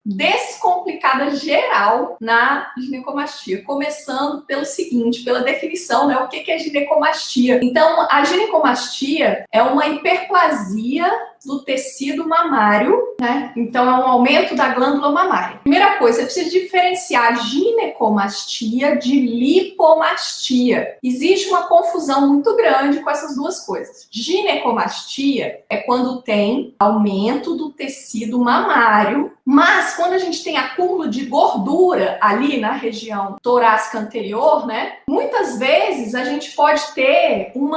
descomplicada geral na ginecomastia, começando pelo seguinte, pela definição, né? O que é ginecomastia? Então, a ginecomastia é uma hiperplasia do tecido mamário, né? Então, é um aumento da glândula mamária. Primeira coisa, você precisa diferenciar ginecomastia de lipomastia. Existe uma confusão muito grande com essas duas coisas. Ginecomastia é quando tem aumento do tecido mamário, mas quando a gente tem acúmulo de gordura ali na região torácica anterior, né? Muitas vezes a gente pode ter um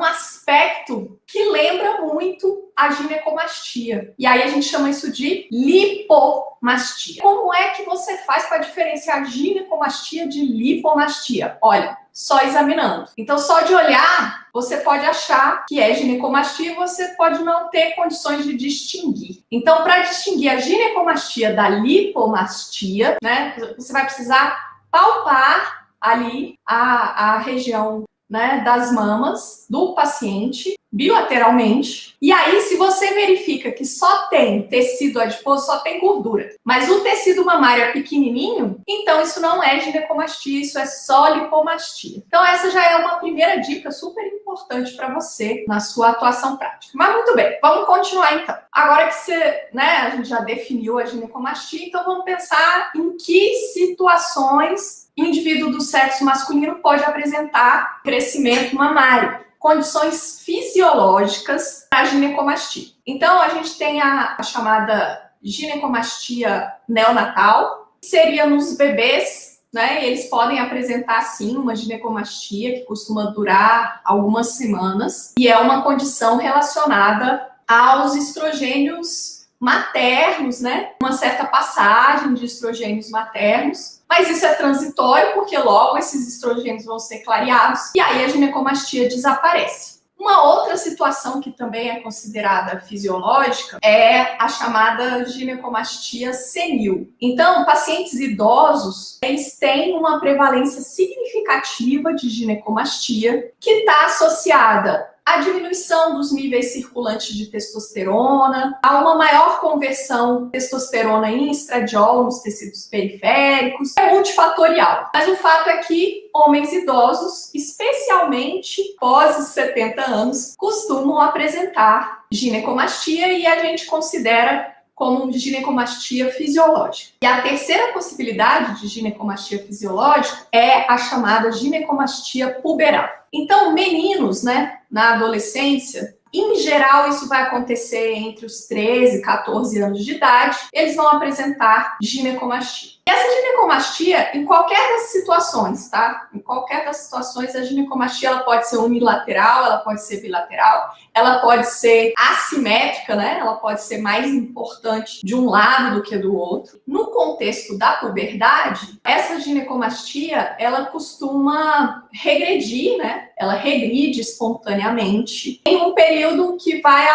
aspecto que lembra muito a ginecomastia. E aí a gente chama isso de lipomastia. Como é que você faz para diferenciar ginecomastia de lipomastia? Olha, só examinando. Então, só de olhar, você pode achar que é ginecomastia e você pode não ter condições de distinguir. Então, para distinguir a ginecomastia da lipomastia, né, você vai precisar palpar ali a região, né, das mamas do paciente bilateralmente. E aí, se você verifica que só tem tecido adiposo, só tem gordura, mas o tecido mamário é pequenininho, então isso não é ginecomastia, isso é só lipomastia. Então essa já é uma primeira dica super importante para você na sua atuação prática. Mas muito bem, vamos continuar então. Agora que você, né, a gente já definiu a ginecomastia, então vamos pensar em que situações o indivíduo do sexo masculino pode apresentar crescimento mamário. Condições fisiológicas para a ginecomastia. Então, a gente tem a chamada ginecomastia neonatal, que seria nos bebês, né? Eles podem apresentar, sim, uma ginecomastia que costuma durar algumas semanas, e é uma condição relacionada aos estrogênios maternos, né? Uma certa passagem de estrogênios maternos. Mas isso é transitório, porque logo esses estrogênios vão ser clareados e aí a ginecomastia desaparece. Uma outra situação que também é considerada fisiológica é a chamada ginecomastia senil. Então, pacientes idosos, eles têm uma prevalência significativa de ginecomastia que está associada a diminuição dos níveis circulantes de testosterona, a uma maior conversão de testosterona em estradiol nos tecidos periféricos, é multifatorial. Mas o fato é que homens idosos, especialmente pós os 70 anos, costumam apresentar ginecomastia e a gente considera como ginecomastia fisiológica. E a terceira possibilidade de ginecomastia fisiológica é a chamada ginecomastia puberal. Então, meninos, né, na adolescência, em geral, isso vai acontecer entre os 13 e 14 anos de idade, eles vão apresentar ginecomastia. E essa ginecomastia, em qualquer das situações, tá? Em qualquer das situações, a ginecomastia ela pode ser unilateral, ela pode ser bilateral, ela pode ser assimétrica, né? Ela pode ser mais importante de um lado do que do outro. No contexto da puberdade, essa ginecomastia, ela costuma regredir, né? Ela regride espontaneamente em um período que vai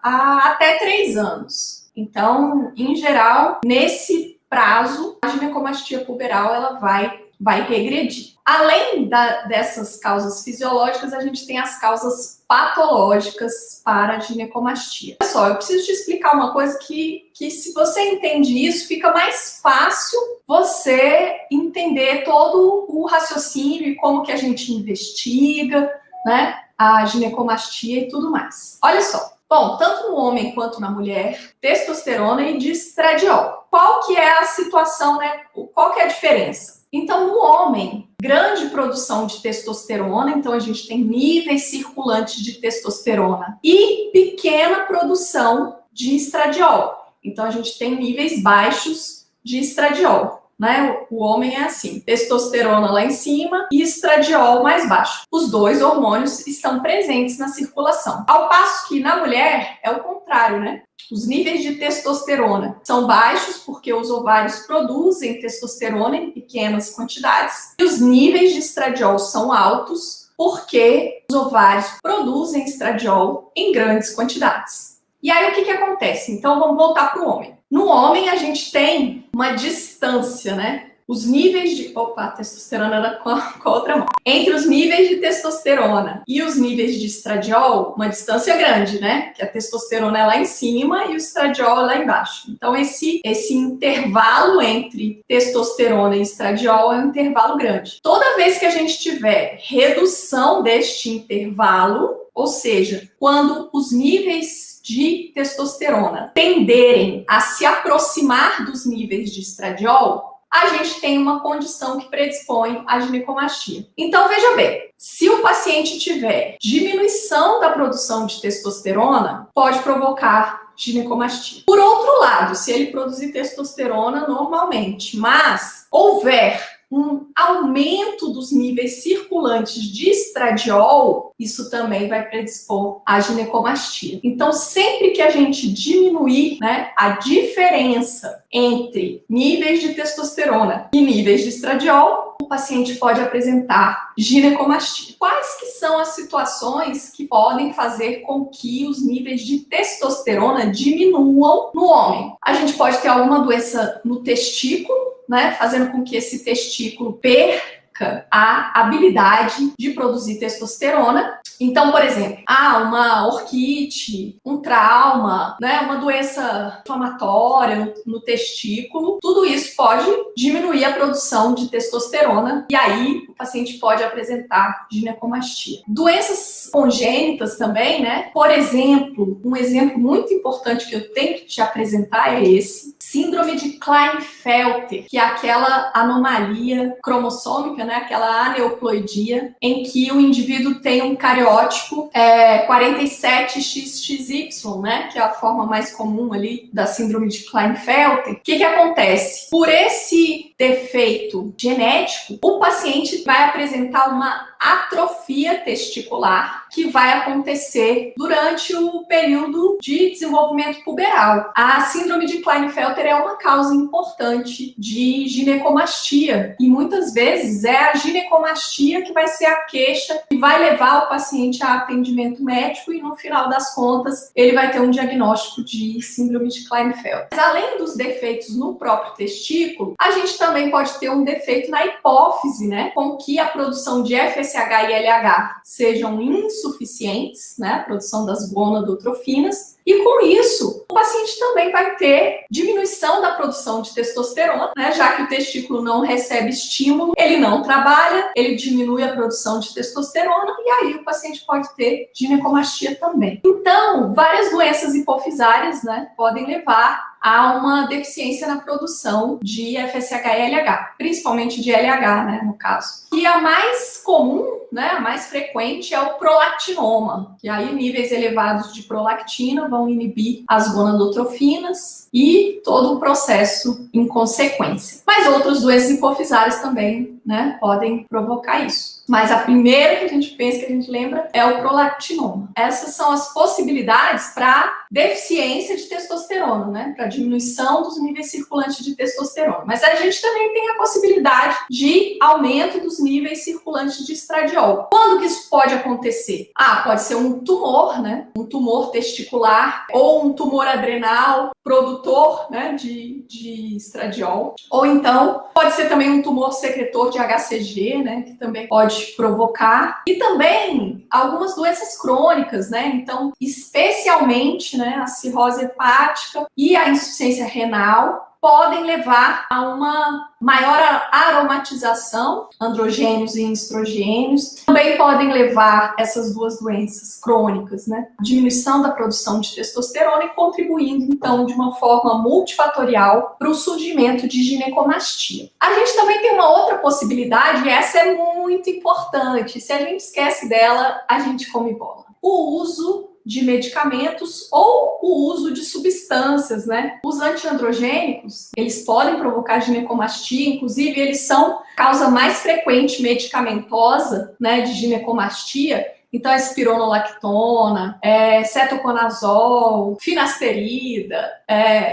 até 3 anos. Então, em geral, nesse prazo, a ginecomastia puberal ela vai regredir. Além dessas causas fisiológicas, a gente tem as causas patológicas para a ginecomastia. Olha só, eu preciso te explicar uma coisa que se você entende isso, fica mais fácil você entender todo o raciocínio e como que a gente investiga, né, a ginecomastia e tudo mais. Olha só. Bom, tanto no homem quanto na mulher, testosterona e distradiol. Qual que é a situação, né? Qual que é a diferença? Então, no homem, grande produção de testosterona, então a gente tem níveis circulantes de testosterona e pequena produção de estradiol. Então, a gente tem níveis baixos de estradiol. Né? O homem é assim, testosterona lá em cima e estradiol mais baixo. Os dois hormônios estão presentes na circulação. Ao passo que na mulher é o contrário, né? Os níveis de testosterona são baixos porque os ovários produzem testosterona em pequenas quantidades e os níveis de estradiol são altos porque os ovários produzem estradiol em grandes quantidades. E aí o que acontece? Então vamos voltar para o homem. No homem, a gente tem uma distância, né? os níveis de... Opa, a testosterona era com a outra mão. Entre os níveis de testosterona e os níveis de estradiol, uma distância grande, né? Que a testosterona é lá em cima e o estradiol é lá embaixo. Então, esse intervalo entre testosterona e estradiol é um intervalo grande. Toda vez que a gente tiver redução deste intervalo, ou seja, quando os níveis de testosterona tenderem a se aproximar dos níveis de estradiol, a gente tem uma condição que predispõe à ginecomastia. Então, veja bem, se o paciente tiver diminuição da produção de testosterona, pode provocar ginecomastia. Por outro lado, se ele produzir testosterona normalmente, mas houver um aumento dos níveis circulantes de estradiol, isso também vai predispor à ginecomastia. Então, sempre que a gente diminuir, né, a diferença entre níveis de testosterona e níveis de estradiol, o paciente pode apresentar ginecomastia. Quais que são as situações que podem fazer com que os níveis de testosterona diminuam no homem? A gente pode ter alguma doença no testículo, né, fazendo com que esse testículo perca a habilidade de produzir testosterona. Então, por exemplo, uma orquite, um trauma, né, uma doença inflamatória no testículo, tudo isso pode diminuir a produção de testosterona e aí o paciente pode apresentar ginecomastia. Doenças congênitas também, né? Por exemplo, um exemplo muito importante que eu tenho que te apresentar é esse. Síndrome de Klinefelter, que é aquela anomalia cromossômica, né? Aquela aneuploidia, em que o indivíduo tem um cariótipo 47XXY, né? Que é a forma mais comum ali da síndrome de Klinefelter. O que acontece? Por esse defeito genético, o paciente vai apresentar uma atrofia testicular que vai acontecer durante o período de desenvolvimento puberal. A síndrome de Klinefelter é uma causa importante de ginecomastia e muitas vezes é a ginecomastia que vai ser a queixa que vai levar o paciente a atendimento médico e no final das contas ele vai ter um diagnóstico de síndrome de Klinefelter. Mas além dos defeitos no próprio testículo, a gente também pode ter um defeito na hipófise, né, com que a produção de FSH e LH sejam insuficientes, né, a produção das gonadotrofinas, e com isso o paciente também vai ter diminuição da produção de testosterona, né, já que o testículo não recebe estímulo, ele não trabalha, ele diminui a produção de testosterona e aí o paciente pode ter ginecomastia também. Então, várias doenças hipofisárias, né, podem levar a uma deficiência na produção de FSH e LH, principalmente de LH, né, no caso. E a mais comum, né, a mais frequente é o prolactinoma, e aí níveis elevados de prolactina vão inibir as gonadotrofinas e todo o processo em consequência. Mas outras doenças hipofisárias também, né, podem provocar isso. Mas a primeira que a gente pensa, que a gente lembra, é o prolactinoma. Essas são as possibilidades para deficiência de testosterona, né? Para diminuição dos níveis circulantes de testosterona. Mas a gente também tem a possibilidade de aumento dos níveis circulantes de estradiol. Quando que isso pode acontecer? Pode ser um tumor, né? Um tumor testicular ou um tumor adrenal produtor, né, de estradiol. Ou então pode ser também um tumor secretor de HCG, né? Que também pode provocar, e também algumas doenças crônicas, né? Então, especialmente, né, a cirrose hepática e a insuficiência renal podem levar a uma maior aromatização, androgênios e estrogênios. Também podem levar essas duas doenças crônicas, né? Diminuição da produção de testosterona e contribuindo, então, de uma forma multifatorial para o surgimento de ginecomastia. A gente também tem uma outra possibilidade, e essa é muito importante. Se a gente esquece dela, a gente come bola. O uso de medicamentos ou o uso de substâncias, né? Os antiandrogênicos, eles podem provocar ginecomastia, inclusive eles são a causa mais frequente medicamentosa, né, de ginecomastia. Então, a espironolactona, cetoconazol, finasterida,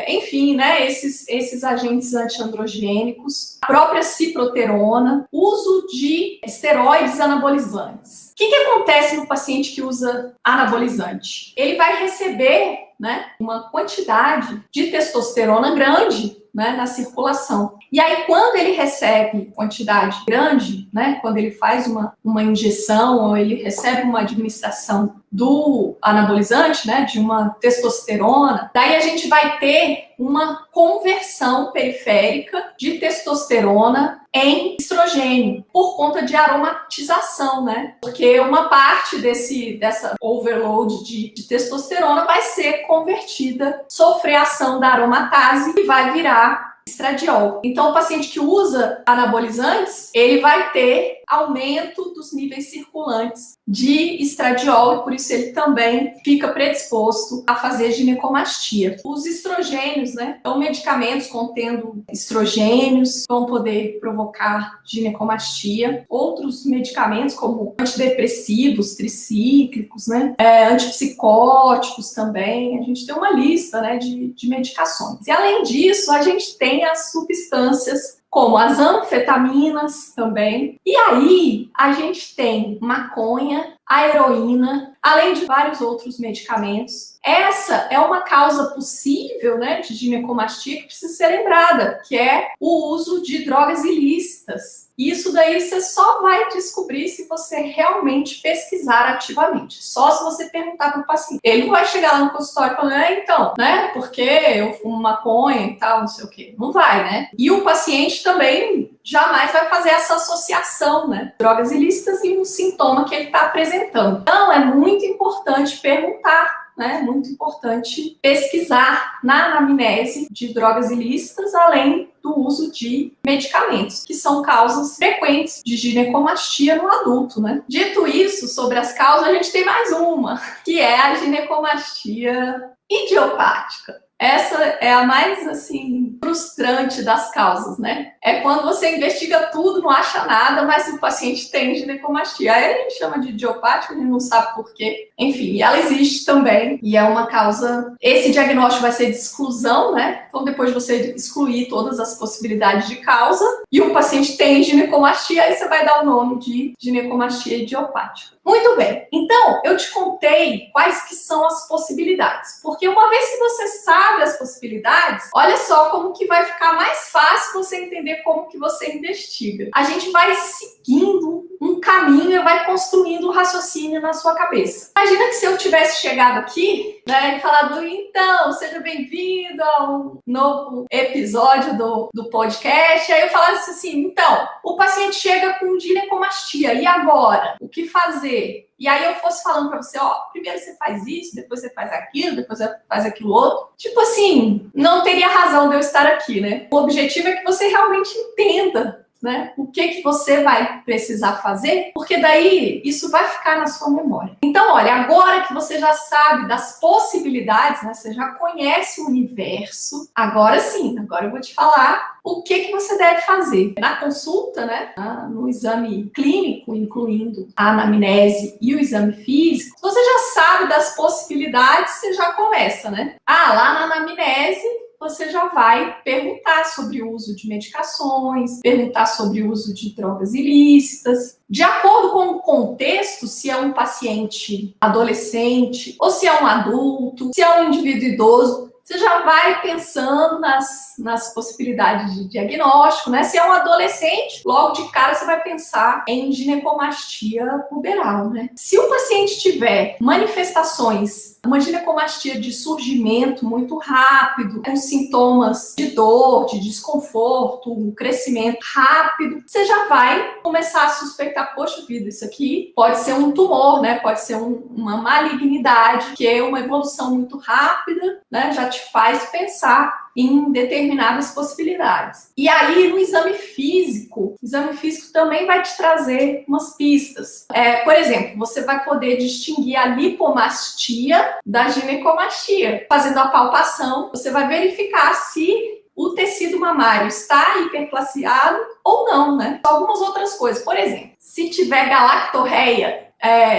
enfim, né, esses agentes antiandrogênicos, a própria ciproterona, uso de esteroides anabolizantes. O que acontece no paciente que usa anabolizante? Ele vai receber, né, uma quantidade de testosterona grande né, na circulação. E aí, quando ele recebe quantidade grande, né, quando ele faz uma injeção ou ele recebe uma administração do anabolizante, né, de uma testosterona, daí a gente vai ter uma conversão periférica de testosterona em estrogênio, por conta de aromatização, né? Porque uma parte dessa overload de testosterona vai ser convertida, sofrer a ação da aromatase e vai virar estradiol. Então, o paciente que usa anabolizantes, ele vai ter aumento dos níveis circulantes de estradiol e por isso ele também fica predisposto a fazer ginecomastia. Os estrogênios, né, são medicamentos contendo estrogênios, vão poder provocar ginecomastia. Outros medicamentos, como antidepressivos, tricíclicos, né, antipsicóticos também. A gente tem uma lista, né, de medicações. E além disso, a gente tem as substâncias como as anfetaminas também. E aí, a gente tem maconha, a heroína, além de vários outros medicamentos. Essa é uma causa possível, né, de ginecomastia que precisa ser lembrada, que é o uso de drogas ilícitas. Isso daí você só vai descobrir se você realmente pesquisar ativamente. Só se você perguntar para o paciente. Ele não vai chegar lá no consultório falando, então, né, porque eu fumo maconha e tal, não sei o quê. Não vai, né? E o paciente também jamais vai fazer essa associação, né? Drogas ilícitas e um sintoma que ele está apresentando. Então, é muito importante perguntar, né? Muito importante pesquisar na anamnese de drogas ilícitas, além do uso de medicamentos, que são causas frequentes de ginecomastia no adulto, né? Dito isso, sobre as causas, a gente tem mais uma, que é a ginecomastia idiopática. Essa é a mais, assim, frustrante das causas, né? É quando você investiga tudo, não acha nada, mas o paciente tem ginecomastia. Aí a gente chama de idiopática, a gente não sabe por quê. Enfim, ela existe também e é uma causa... Esse diagnóstico vai ser de exclusão, né? Então, depois de você excluir todas as possibilidades de causa e o paciente tem ginecomastia, aí você vai dar o nome de ginecomastia idiopática. Muito bem, então eu te contei quais que são as possibilidades, porque uma vez que você sabe as possibilidades, olha só como que vai ficar mais fácil você entender como que você investiga. A gente vai seguindo um caminho e vai construindo um raciocínio na sua cabeça. Imagina que se eu tivesse chegado aqui, né, e falado, então, seja bem-vindo a um novo episódio do podcast, aí eu falasse assim, então, o paciente chega com ginecomastia, e agora? O que fazer? E aí eu fosse falando pra você, ó, primeiro você faz isso, depois você faz aquilo, depois você faz aquilo outro. Tipo assim, não teria razão de eu estar aqui, né? O objetivo é que você realmente entenda, né, o que você vai precisar fazer, porque daí isso vai ficar na sua memória. Então, olha, agora que você já sabe das possibilidades, né, você já conhece o universo, agora sim, agora eu vou te falar o que você deve fazer. Na consulta, né, no exame clínico, incluindo a anamnese e o exame físico, você já sabe das possibilidades, você já começa, né? Lá na anamnese, você já vai perguntar sobre o uso de medicações, perguntar sobre o uso de drogas ilícitas. De acordo com o contexto, se é um paciente adolescente, ou se é um adulto, se é um indivíduo idoso, você já vai pensando nas possibilidades de diagnóstico, né? Se é um adolescente, logo de cara você vai pensar em ginecomastia puberal, né? Se o paciente tiver manifestações, uma ginecomastia de surgimento muito rápido, com sintomas de dor, de desconforto, um crescimento rápido, você já vai começar a suspeitar, poxa vida, isso aqui pode ser um tumor, né? Pode ser uma malignidade, que é uma evolução muito rápida, né? Já te faz pensar em determinadas possibilidades. E aí, no exame físico, o exame físico também vai te trazer umas pistas. Por exemplo, você vai poder distinguir a lipomastia da ginecomastia. Fazendo a palpação, você vai verificar se o tecido mamário está hiperplaciado ou não, né? Algumas outras coisas. Por exemplo, se tiver galactorreia,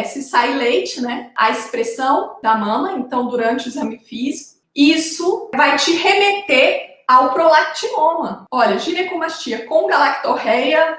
se sai leite, né? A expressão da mama, então, durante o exame físico, isso vai te remeter ao prolactinoma. Olha, ginecomastia com galactorreia,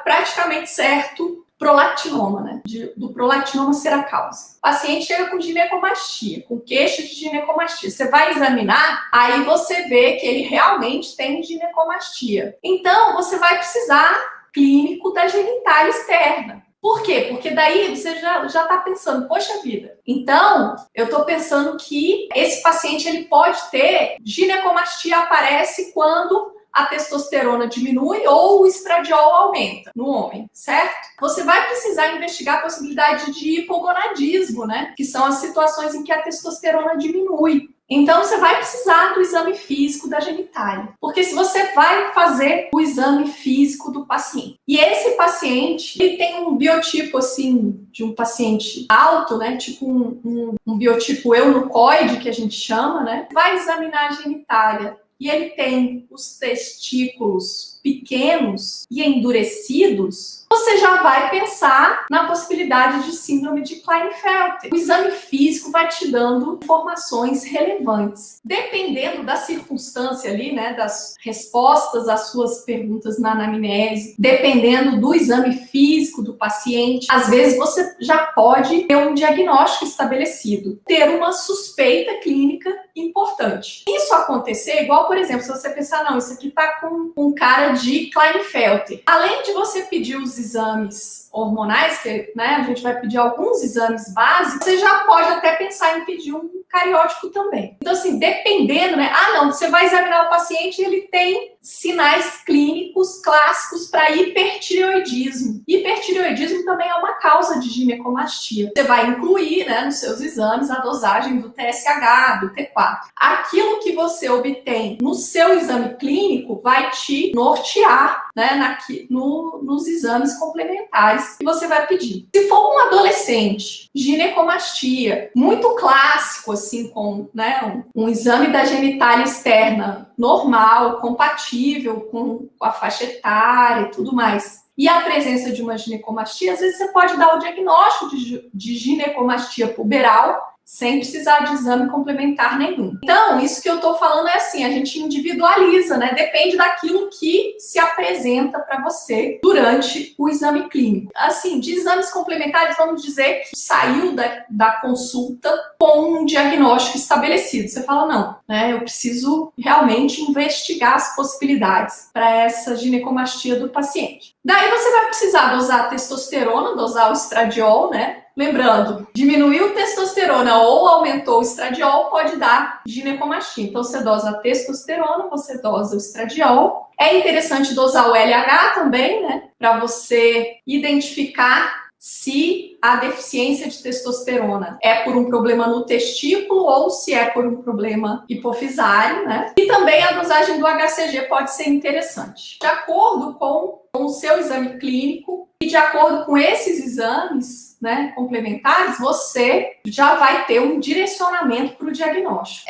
praticamente certo prolactinoma, né? Do prolactinoma ser a causa. O paciente chega com ginecomastia, com queixa de ginecomastia. Você vai examinar, aí você vê que ele realmente tem ginecomastia. Então, você vai precisar clínico da genitália externa. Por quê? Porque daí você já está pensando, poxa vida, então eu estou pensando que esse paciente ele pode ter ginecomastia, aparece quando a testosterona diminui ou o estradiol aumenta no homem, certo? Você vai precisar investigar a possibilidade de hipogonadismo, né? Que são as situações em que a testosterona diminui. Então, você vai precisar do exame físico da genitália. Porque se você vai fazer o exame físico do paciente, e esse paciente, ele tem um biotipo, assim, de um paciente alto, né? Tipo um biotipo eunucoide, que a gente chama, né? Vai examinar a genitália e ele tem os testículos pequenos e endurecidos, você já vai pensar na possibilidade de síndrome de Klinefelter. O exame físico vai te dando informações relevantes. Dependendo da circunstância ali, né, das respostas às suas perguntas na anamnese, dependendo do exame físico do paciente, às vezes você já pode ter um diagnóstico estabelecido, ter uma suspeita clínica importante. Isso acontecer, igual, por exemplo, se você pensar, não, isso aqui tá com um cara de Klinefelter. Além de você pedir os exames hormonais, que, né, a gente vai pedir alguns exames básicos, você já pode até pensar em pedir um cariótipo também. Então, assim, dependendo, né? Ah, não, você vai examinar o paciente e ele tem sinais clínicos clássicos para hipertireoidismo. Hipertireoidismo também é uma causa de ginecomastia. Você vai incluir, né, nos seus exames a dosagem do TSH, do T4. Aquilo que você obtém no seu exame clínico vai te nortear, né, nos exames complementares que você vai pedir. Se for um adolescente, ginecomastia, muito clássico, assim, com, né, um exame da genitália externa normal, compatível com a faixa etária e tudo mais, e a presença de uma ginecomastia, às vezes você pode dar o diagnóstico de ginecomastia puberal sem precisar de exame complementar nenhum. Então, isso que eu tô falando é assim, a gente individualiza, né? Depende daquilo que se apresenta para você durante o exame clínico. Assim, de exames complementares, vamos dizer que saiu da consulta com um diagnóstico estabelecido. Você fala, não, né? Eu preciso realmente investigar as possibilidades para essa ginecomastia do paciente. Daí você vai precisar dosar a testosterona, dosar o estradiol, né? Lembrando, diminuiu testosterona ou aumentou o estradiol pode dar ginecomastia. Então, você dosa a testosterona, você dosa o estradiol. É interessante dosar o LH também, né? Para você identificar se a deficiência de testosterona é por um problema no testículo ou se é por um problema hipofisário, né? E também a dosagem do HCG pode ser interessante. De acordo com o seu exame clínico e de acordo com esses exames, né, complementares, você já vai ter um direcionamento para o diagnóstico.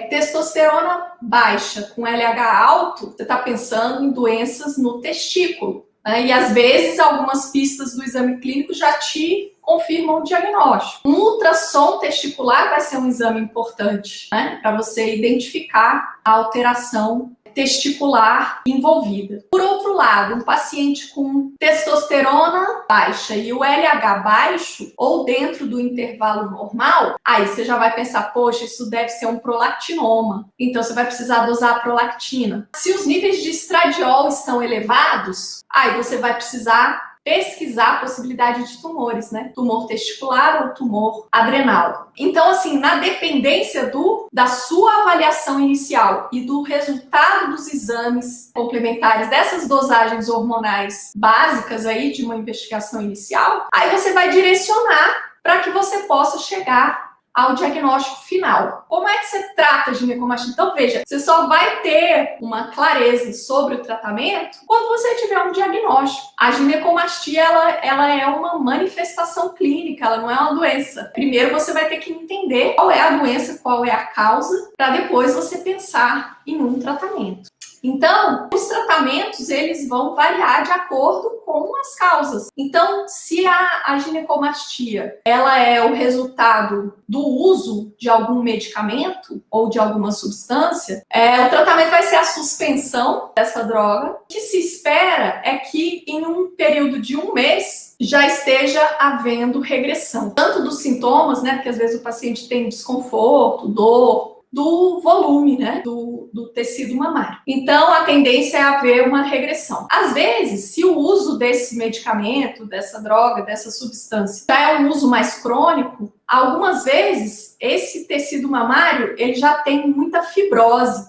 Testosterona baixa com LH alto, você está pensando em doenças no testículo, né? E às vezes algumas pistas do exame clínico já te confirmam o diagnóstico. Um ultrassom testicular vai ser um exame importante, né, para você identificar a alteração testicular envolvida. Por outro lado, um paciente com testosterona baixa e o LH baixo, ou dentro do intervalo normal, aí você já vai pensar, poxa, isso deve ser um prolactinoma. Então você vai precisar dosar a prolactina. Se os níveis de estradiol estão elevados, aí você vai precisar pesquisar a possibilidade de tumores, né? Tumor testicular ou tumor adrenal. Então, assim, na dependência da sua avaliação inicial e do resultado dos exames complementares dessas dosagens hormonais básicas aí de uma investigação inicial, aí você vai direcionar para que você possa chegar ao diagnóstico final. Como é que você trata a ginecomastia? Então, veja, você só vai ter uma clareza sobre o tratamento quando você tiver um diagnóstico. A ginecomastia, ela é uma manifestação clínica, ela não é uma doença. Primeiro, você vai ter que entender qual é a doença, qual é a causa, para depois você pensar em um tratamento. Então, os tratamentos, eles vão variar de acordo com as causas. Então, se a ginecomastia, ela é o resultado do uso de algum medicamento ou de alguma substância, o tratamento vai ser a suspensão dessa droga. O que se espera é que em um período de 1 mês já esteja havendo regressão, tanto dos sintomas, né, porque às vezes o paciente tem desconforto, dor, do volume, né, do tecido mamário. Então, a tendência é haver uma regressão. Às vezes, se o uso desse medicamento, dessa droga, dessa substância, já é um uso mais crônico, algumas vezes esse tecido mamário ele já tem muita fibrose.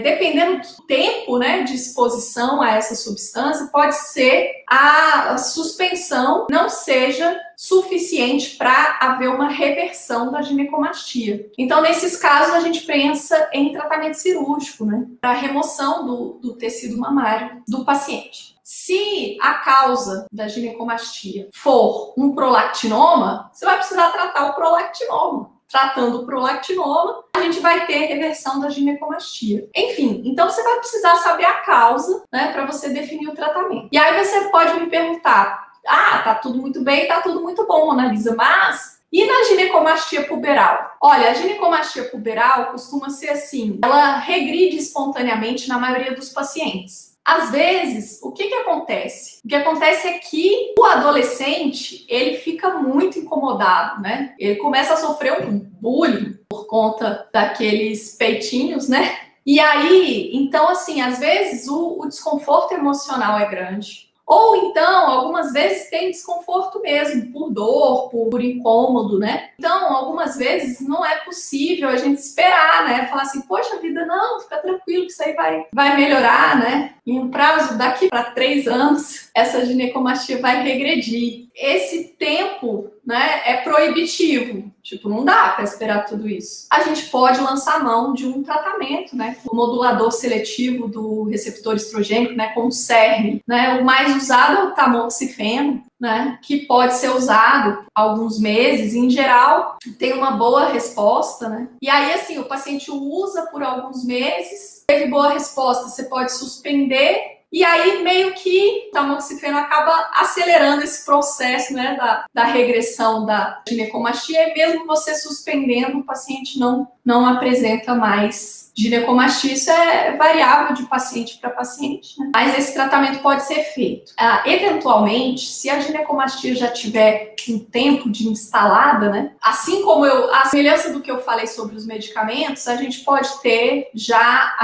Dependendo do tempo, né, de exposição a essa substância, pode ser a suspensão não seja suficiente para haver uma reversão da ginecomastia. Então, nesses casos, a gente pensa em tratamento cirúrgico, né, para remoção do tecido mamário do paciente. Se a causa da ginecomastia for um prolactinoma, você vai precisar tratar o prolactinoma. Tratando o prolactinoma, a gente vai ter reversão da ginecomastia. Enfim, então você vai precisar saber a causa, né, para você definir o tratamento. E aí você pode me perguntar, tá tudo muito bem, tá tudo muito bom, Analisa, mas e na ginecomastia puberal? Olha, a ginecomastia puberal costuma ser assim, ela regride espontaneamente na maioria dos pacientes. Às vezes, o que acontece? O que acontece é que o adolescente, ele fica muito incomodado, né? Ele começa a sofrer um bullying por conta daqueles peitinhos, né? E aí, então, assim, às vezes o desconforto emocional é grande. Ou então, algumas vezes tem desconforto mesmo, por dor, por incômodo, né? Então, algumas vezes não é possível a gente esperar, né? Falar assim, poxa vida, não, fica tranquilo que isso aí vai melhorar, né? Em um prazo daqui para 3 anos, essa ginecomastia vai regredir. Esse tempo, né, é proibitivo. Tipo, não dá para esperar tudo isso. A gente pode lançar mão de um tratamento, né? O modulador seletivo do receptor estrogênico, né, com o SERM, né? O mais usado é o tamoxifeno, né, que pode ser usado alguns meses, em geral, tem uma boa resposta, né? E aí, assim, o paciente usa por alguns meses, teve boa resposta, você pode suspender, e aí meio que o tamoxifeno acaba acelerando esse processo, né, da regressão da ginecomastia, e mesmo você suspendendo, o paciente não apresenta mais ginecomastia. Isso é variável de paciente para paciente, né? Mas esse tratamento pode ser feito. Eventualmente, se a ginecomastia já tiver um tempo de instalada, né? Assim como a semelhança do que eu falei sobre os medicamentos, a gente pode ter já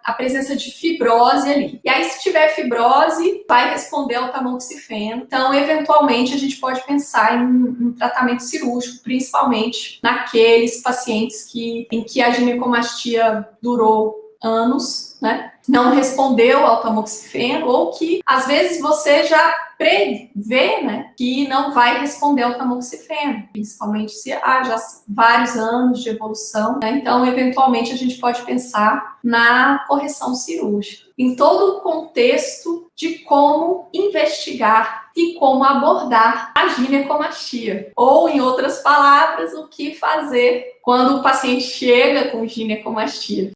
a presença de fibrose ali. E aí, se tiver fibrose, vai responder ao tamoxifeno. Então, eventualmente, a gente pode pensar em um tratamento cirúrgico, principalmente naqueles pacientes em que a ginecomastia durou anos, né? Não respondeu ao tamoxifeno, ou que às vezes você já prevê, né, que não vai responder ao tamoxifeno, principalmente se há já vários anos de evolução, né? Então, eventualmente, a gente pode pensar na correção cirúrgica. Em todo o contexto de como investigar e como abordar a ginecomastia. Ou, em outras palavras, o que fazer quando o paciente chega com ginecomastia.